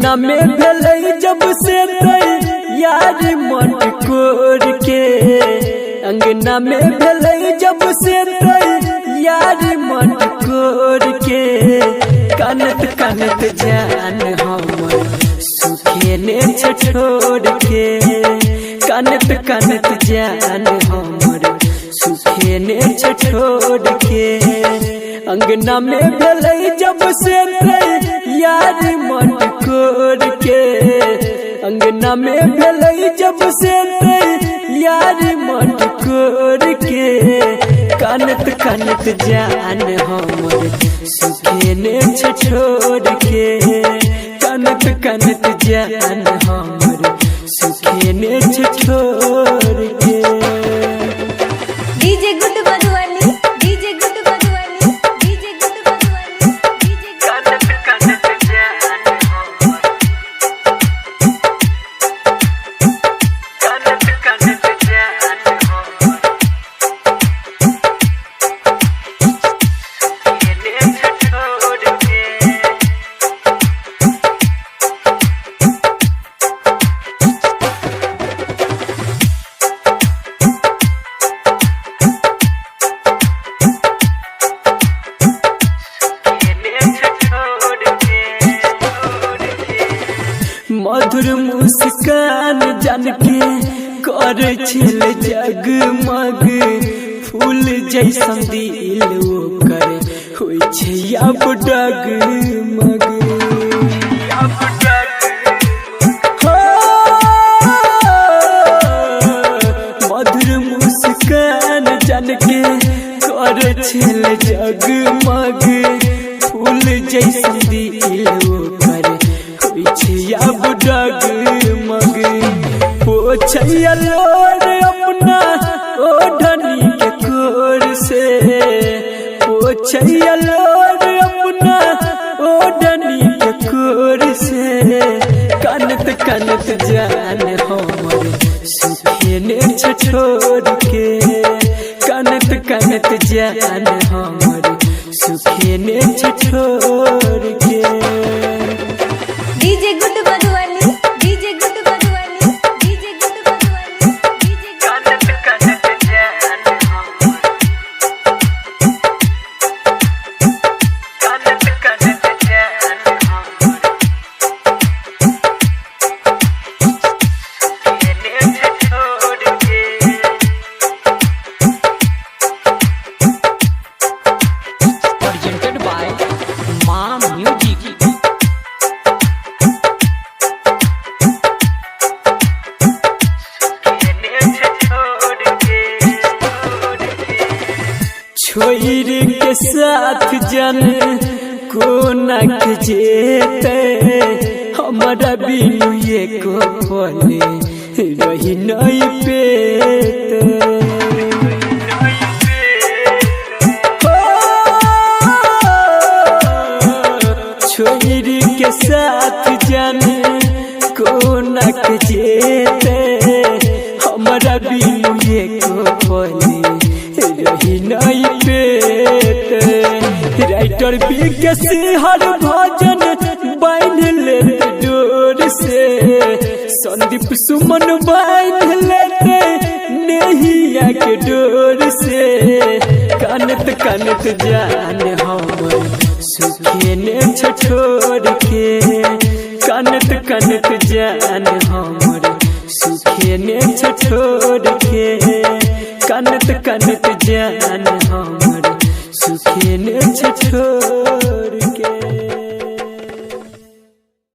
अंगना में भेलै जब से यार मन कोर के, अंगना में भेलै जब से यार मन कोर के, कानत कानत जान हमर सुखे ने छोड़ के, कानत कानत जान हमर सुखे ने छोड़ के। अंगना में भेलै जब से यार मन कोर के, अंगना में भेलै जब से यार मन कोर के, कानत कानत जान हमर सुखे ने छोड़ के, कानत कानत जान हमर सुखे ने छोड़ के। DJ good Madhubani, DJ good Madhubani, DJ good Madhubani, DJ कानत कानत जान हमर, कानत कानत जान हमर सुखे ने छोड़ के। मधुर मुस्कान जान के कर छिल जगमग, फूल जैसन दिल ओकर होइ छै अब डगमग। मधुर मुस्कान जान के कर छिल जगमग, फूल जैसन दिल ओकर अब डगमग। पोछैया लोर अपना ओढ़नी के कोर से, पोछैया लोर अपना ओढ़नी के कोर से, कानत कानत जान हमर सुखे ने छोड़ के, कानत कानत जान हमर सुखे ने छोड़ के। DJ good Madhubani, DJ good Madhubani, DJ good Madhubani, DJ कानत कानत जान हमर, कानत कानत जान हमर सुखे ने छोड़ के। Presented by Ma Music। छोरी के साथ जन कोना के जेते, हमारा बिनु एको पले रही नहीं पेते। छोरी के साथ जन कोना के जेते, हमारा बिनु एको पले रही नहीं पेते। राइटर विकास हर भजन बांध लेते डोर से, संदीप सुमन बांध लेते नैया के डोर से, कानत कानत जान हमर सुखे ने छोड़ के, कानत कानत जान हमर सुखे ने छोड़ के, कानत कानत जान हमर सुखे ने छोड़